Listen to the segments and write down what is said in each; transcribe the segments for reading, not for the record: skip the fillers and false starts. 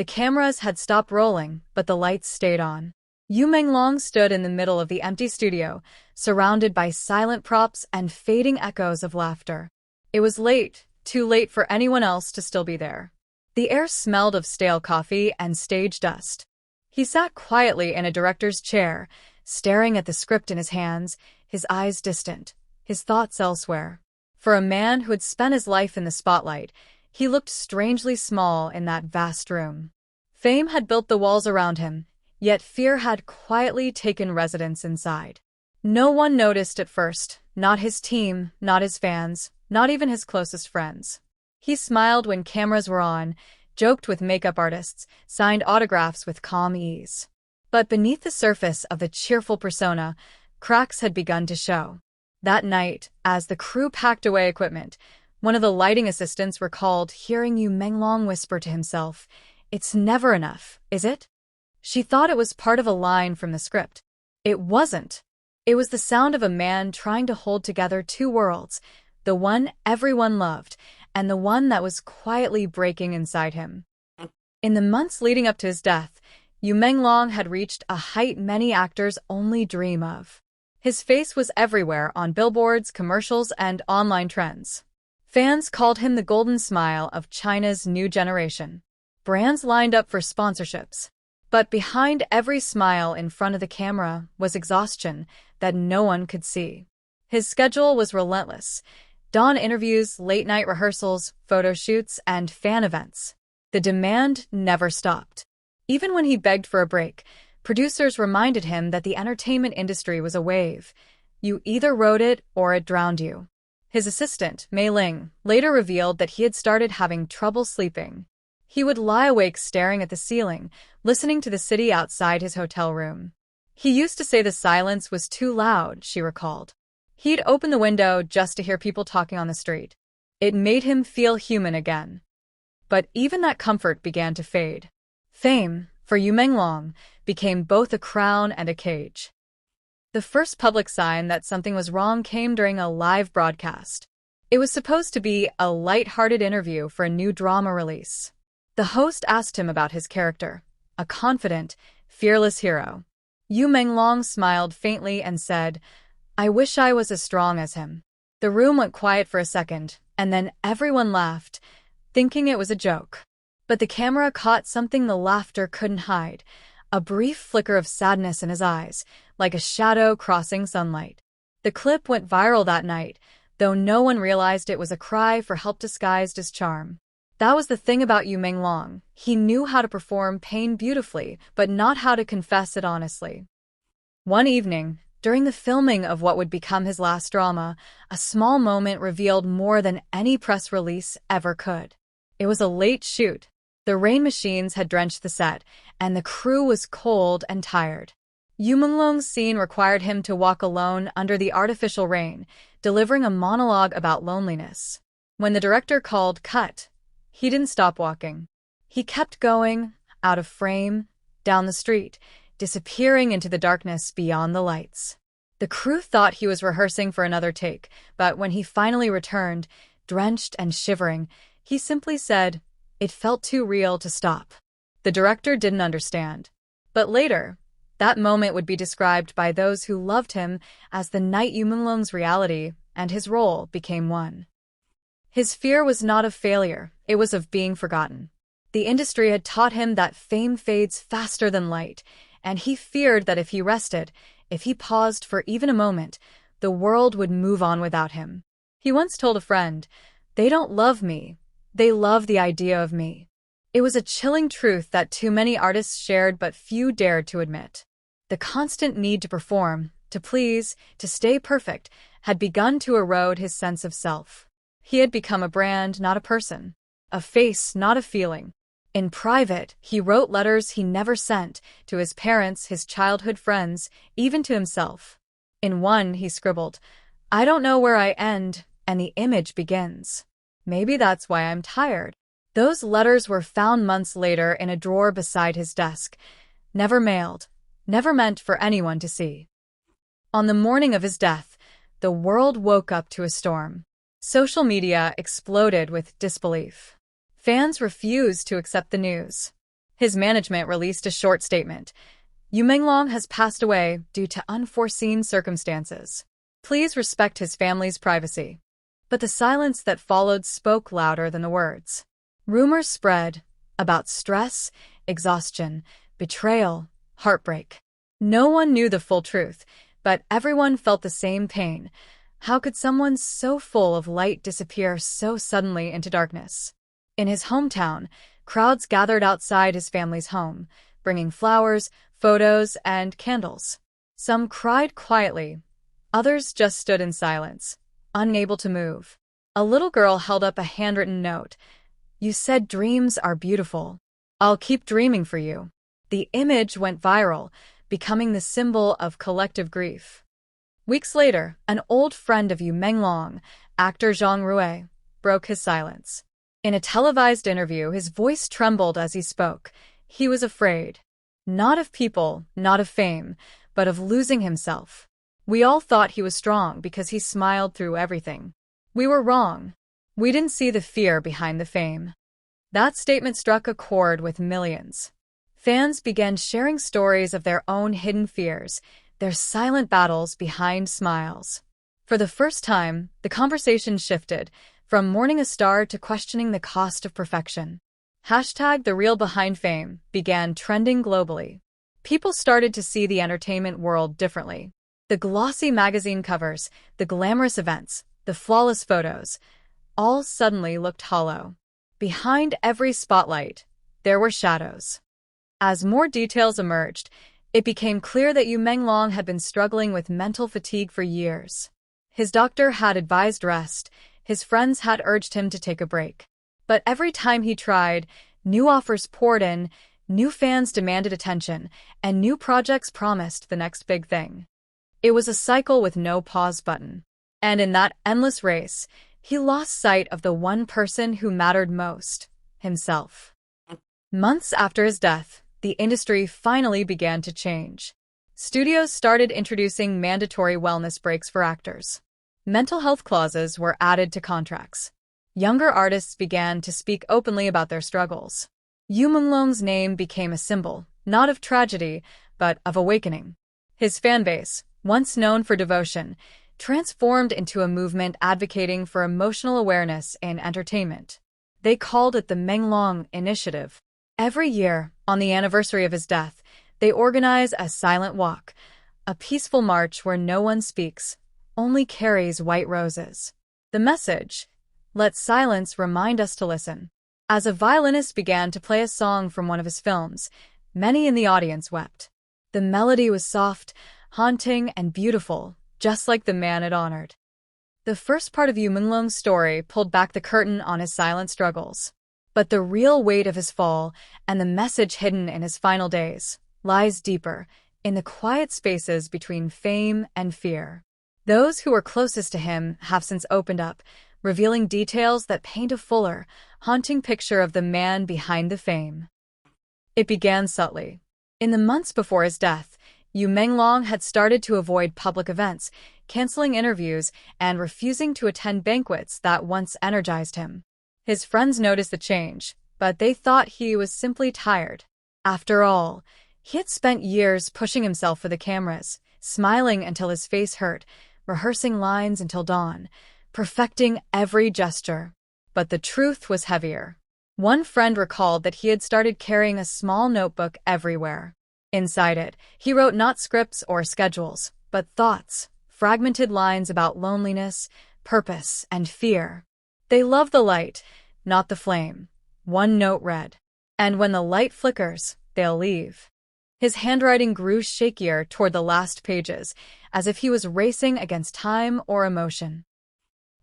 The cameras had stopped rolling, but the lights stayed on. Yu Menglong stood in the middle of the empty studio, surrounded by silent props and fading echoes of laughter. It was late, too late for anyone else to still be there. The air smelled of stale coffee and stage dust. He sat quietly in a director's chair, staring at the script in his hands, his eyes distant, his thoughts elsewhere. For a man who had spent his life in the spotlight, he looked strangely small in that vast room. Fame had built the walls around him, yet fear had quietly taken residence inside. No one noticed at first, not his team, not his fans, not even his closest friends. He smiled when cameras were on, joked with makeup artists, signed autographs with calm ease. But beneath the surface of the cheerful persona, cracks had begun to show. That night, as the crew packed away equipment, one of the lighting assistants recalled hearing Yu Menglong whisper to himself, "It's never enough, is it?" She thought it was part of a line from the script. It wasn't. It was the sound of a man trying to hold together two worlds, the one everyone loved, and the one that was quietly breaking inside him. In the months leading up to his death, Yu Menglong had reached a height many actors only dream of. His face was everywhere on billboards, commercials, and online trends. Fans called him the golden smile of China's new generation. Brands lined up for sponsorships. But behind every smile in front of the camera was exhaustion that no one could see. His schedule was relentless. Dawn interviews, late-night rehearsals, photo shoots, and fan events. The demand never stopped. Even when he begged for a break, producers reminded him that the entertainment industry was a wave. You either rode it or it drowned you. His assistant, Mei Ling, later revealed that he had started having trouble sleeping. He would lie awake staring at the ceiling, listening to the city outside his hotel room. He used to say the silence was too loud, she recalled. He'd open the window just to hear people talking on the street. It made him feel human again. But even that comfort began to fade. Fame, for Yu Menglong, became both a crown and a cage. The first public sign that something was wrong came during a live broadcast. It was supposed to be a light-hearted interview for a new drama release. The host asked him about his character, a confident, fearless hero. Yu Menglong smiled faintly and said, "I wish I was as strong as him." The room went quiet for a second, and then everyone laughed, thinking it was a joke. But the camera caught something the laughter couldn't hide, a brief flicker of sadness in his eyes, like a shadow crossing sunlight. The clip went viral that night, though no one realized it was a cry for help disguised as charm. That was the thing about Yu Menglong. He knew how to perform pain beautifully, but not how to confess it honestly. One evening, during the filming of what would become his last drama, a small moment revealed more than any press release ever could. It was a late shoot. The rain machines had drenched the set, and the crew was cold and tired. Yu Menglong's scene required him to walk alone under the artificial rain, delivering a monologue about loneliness. When the director called cut, he didn't stop walking. He kept going, out of frame, down the street, disappearing into the darkness beyond the lights. The crew thought he was rehearsing for another take, but when he finally returned, drenched and shivering, he simply said, "It felt too real to stop." The director didn't understand. But later, that moment would be described by those who loved him as the night Yu Menglong's reality and his role became one. His fear was not of failure, it was of being forgotten. The industry had taught him that fame fades faster than light, and he feared that if he rested, if he paused for even a moment, the world would move on without him. He once told a friend, "They don't love me. They love the idea of me." It was a chilling truth that too many artists shared but few dared to admit. The constant need to perform, to please, to stay perfect, had begun to erode his sense of self. He had become a brand, not a person. A face, not a feeling. In private, he wrote letters he never sent, to his parents, his childhood friends, even to himself. In one, he scribbled, "I don't know where I end, and the image begins. Maybe that's why I'm tired." Those letters were found months later in a drawer beside his desk, never mailed, never meant for anyone to see. On the morning of his death, the world woke up to a storm. Social media exploded with disbelief. Fans refused to accept the news. His management released a short statement. Yu Menglong has passed away due to unforeseen circumstances. Please respect his family's privacy. But the silence that followed spoke louder than the words. Rumors spread about stress, exhaustion, betrayal, heartbreak. No one knew the full truth, but everyone felt the same pain. How could someone so full of light disappear so suddenly into darkness? In his hometown, crowds gathered outside his family's home, bringing flowers, photos, and candles. Some cried quietly. Others just stood in silence, unable to move. A little girl held up a handwritten note. You said dreams are beautiful. I'll keep dreaming for you. The image went viral, becoming the symbol of collective grief. Weeks later, an old friend of Yu Menglong, actor Zhang Rui, broke his silence. In a televised interview, his voice trembled as he spoke. He was afraid. Not of people, not of fame, but of losing himself. We all thought he was strong because he smiled through everything. We were wrong. We didn't see the fear behind the fame. That statement struck a chord with millions. Fans began sharing stories of their own hidden fears, their silent battles behind smiles. For the first time, the conversation shifted, from mourning a star to questioning the cost of perfection. #The real behind fame began trending globally. People started to see the entertainment world differently. The glossy magazine covers, the glamorous events, the flawless photos, all suddenly looked hollow. Behind every spotlight, there were shadows. As more details emerged, it became clear that Yu Menglong had been struggling with mental fatigue for years. His doctor had advised rest, his friends had urged him to take a break. But every time he tried, new offers poured in, new fans demanded attention, and new projects promised the next big thing. It was a cycle with no pause button. And in that endless race, he lost sight of the one person who mattered most, himself. Months after his death, the industry finally began to change. Studios started introducing mandatory wellness breaks for actors. Mental health clauses were added to contracts. Younger artists began to speak openly about their struggles. Yu Menglong's name became a symbol, not of tragedy, but of awakening. His fanbase, once known for devotion, transformed into a movement advocating for emotional awareness in entertainment. They called it the Menglong Initiative. Every year, on the anniversary of his death, they organize a silent walk, a peaceful march where no one speaks, only carries white roses. The message: let silence remind us to listen. As a violinist began to play a song from one of his films, many in the audience wept. The melody was soft, haunting, and beautiful, just like the man it honored. The first part of Yu Menglong's story pulled back the curtain on his silent struggles. But the real weight of his fall, and the message hidden in his final days, lies deeper, in the quiet spaces between fame and fear. Those who were closest to him have since opened up, revealing details that paint a fuller, haunting picture of the man behind the fame. It began subtly. In the months before his death, Yu Menglong had started to avoid public events, canceling interviews, and refusing to attend banquets that once energized him. His friends noticed the change, but they thought he was simply tired. After all, he had spent years pushing himself for the cameras, smiling until his face hurt, rehearsing lines until dawn, perfecting every gesture. But the truth was heavier. One friend recalled that he had started carrying a small notebook everywhere. Inside it, he wrote not scripts or schedules, but thoughts, fragmented lines about loneliness, purpose, and fear. They love the light, not the flame. One note read, and when the light flickers, they'll leave. His handwriting grew shakier toward the last pages, as if he was racing against time or emotion.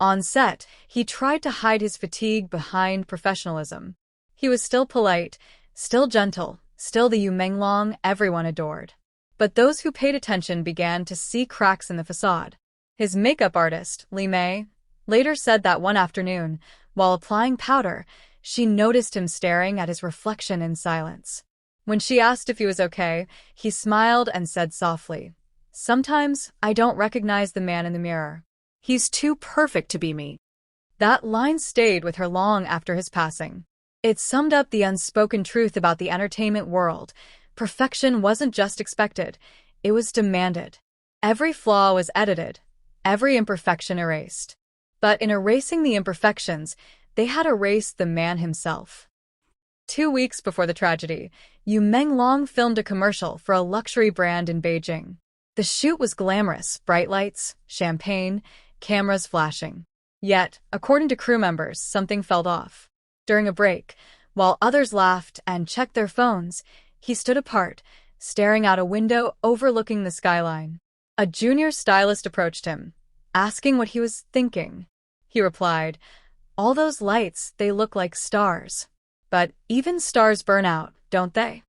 On set, he tried to hide his fatigue behind professionalism. He was still polite, still gentle, still the Yu Menglong everyone adored. But those who paid attention began to see cracks in the facade. His makeup artist, Li Mei, later said that one afternoon, while applying powder, she noticed him staring at his reflection in silence. When she asked if he was okay, he smiled and said softly, "Sometimes I don't recognize the man in the mirror. He's too perfect to be me." That line stayed with her long after his passing. It summed up the unspoken truth about the entertainment world. Perfection wasn't just expected, it was demanded. Every flaw was edited, every imperfection erased. But in erasing the imperfections, they had erased the man himself. 2 weeks before the tragedy, Menglong filmed a commercial for a luxury brand in Beijing. The shoot was glamorous, bright lights, champagne, cameras flashing. Yet, according to crew members, something felt off. During a break, while others laughed and checked their phones, he stood apart, staring out a window overlooking the skyline. A junior stylist approached him, asking what he was thinking. He replied, "All those lights, they look like stars. But even stars burn out, don't they?"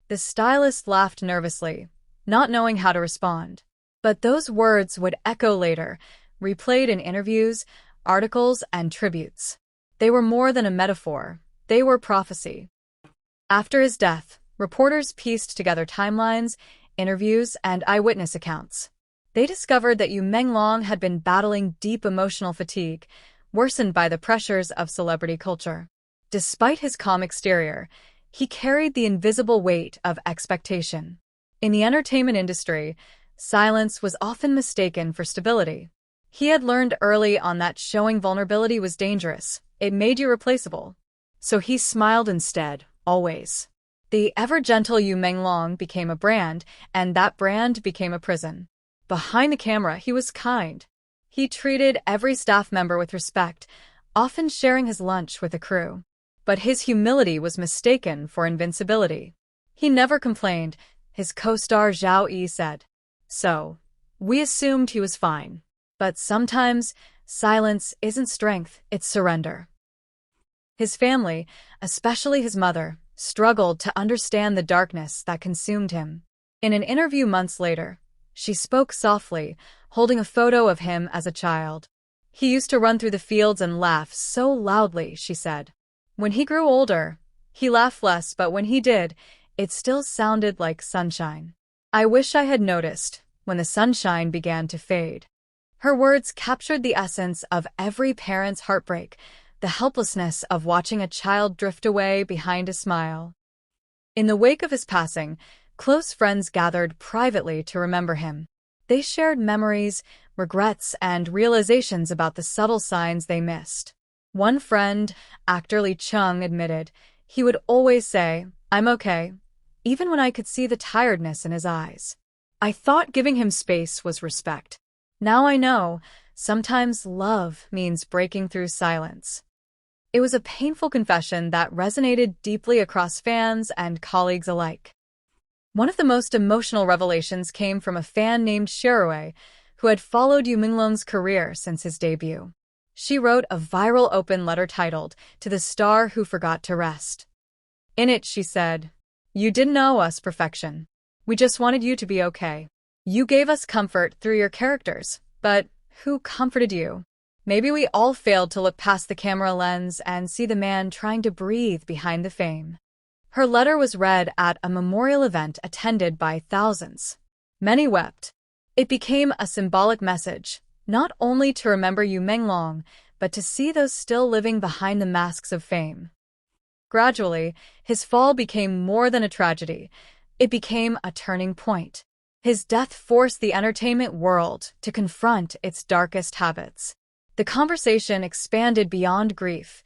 The stylist laughed nervously, not knowing how to respond. But those words would echo later, replayed in interviews, articles, and tributes. They were more than a metaphor, they were prophecy. After his death, reporters pieced together timelines, interviews, and eyewitness accounts. They discovered that Menglong had been battling deep emotional fatigue, worsened by the pressures of celebrity culture. Despite his calm exterior, he carried the invisible weight of expectation. In the entertainment industry, silence was often mistaken for stability. He had learned early on that showing vulnerability was dangerous. It made you replaceable. So he smiled instead, always. The ever-gentle Menglong became a brand, and that brand became a prison. Behind the camera, he was kind. He treated every staff member with respect, often sharing his lunch with the crew. But his humility was mistaken for invincibility. He never complained, his co-star Zhao Yi said. "So, we assumed he was fine. But sometimes, silence isn't strength, it's surrender." His family, especially his mother, struggled to understand the darkness that consumed him. In an interview months later, she spoke softly, holding a photo of him as a child. "He used to run through the fields and laugh so loudly," she said. "When he grew older, he laughed less, but when he did, it still sounded like sunshine. I wish I had noticed when the sunshine began to fade." Her words captured the essence of every parent's heartbreak, the helplessness of watching a child drift away behind a smile. In the wake of his passing, close friends gathered privately to remember him. They shared memories, regrets, and realizations about the subtle signs they missed. One friend, actor Lee Chung, admitted he would always say, "I'm okay," even when I could see the tiredness in his eyes. "I thought giving him space was respect. Now I know, sometimes love means breaking through silence." It was a painful confession that resonated deeply across fans and colleagues alike. One of the most emotional revelations came from a fan named Sherue, who had followed Menglong's career since his debut. She wrote a viral open letter titled, "To the Star Who Forgot to Rest." In it, she said, "You didn't owe us perfection. We just wanted you to be okay. You gave us comfort through your characters, but who comforted you? Maybe we all failed to look past the camera lens and see the man trying to breathe behind the fame." Her letter was read at a memorial event attended by thousands. Many wept. It became a symbolic message, not only to remember Menglong, but to see those still living behind the masks of fame. Gradually, his fall became more than a tragedy. It became a turning point. His death forced the entertainment world to confront its darkest habits. The conversation expanded beyond grief.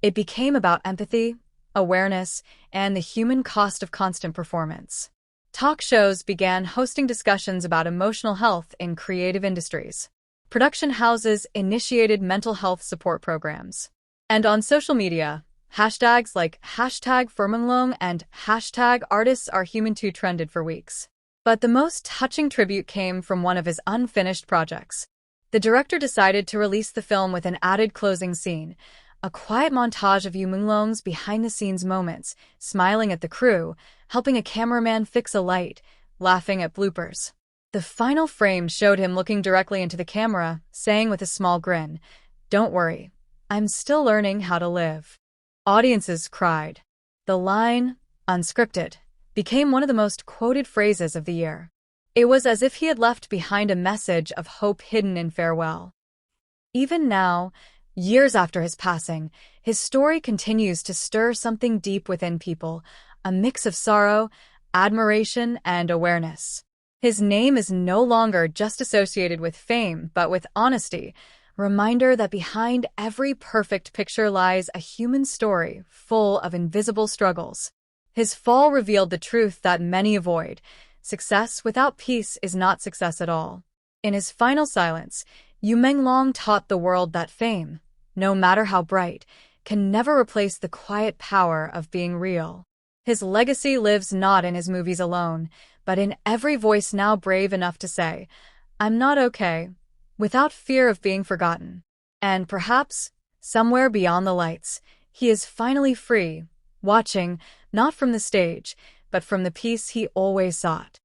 It became about empathy, awareness, and the human cost of constant performance. Talk shows began hosting discussions about emotional health in creative industries. Production houses initiated mental health support programs. And on social media, hashtags like #ForMenglong and #ArtistsAreHuman2 trended for weeks. But the most touching tribute came from one of his unfinished projects. The director decided to release the film with an added closing scene, a quiet montage of Menglong's behind-the-scenes moments, smiling at the crew, helping a cameraman fix a light, laughing at bloopers. The final frame showed him looking directly into the camera, saying with a small grin, "Don't worry, I'm still learning how to live." Audiences cried. The line, unscripted, became one of the most quoted phrases of the year. It was as if he had left behind a message of hope hidden in farewell. Even now, Years after his passing, his story continues to stir something deep within people, a mix of sorrow, admiration, and awareness. His name is no longer just associated with fame, but with honesty, reminder that behind every perfect picture lies a human story full of invisible struggles. His fall revealed the truth that many avoid: success without peace is not success at all. In his final silence, Yu Menglong taught the world that fame, no matter how bright, can never replace the quiet power of being real. His legacy lives not in his movies alone, but in every voice now brave enough to say, "I'm not okay," without fear of being forgotten. And perhaps, somewhere beyond the lights, he is finally free, watching, not from the stage, but from the peace he always sought.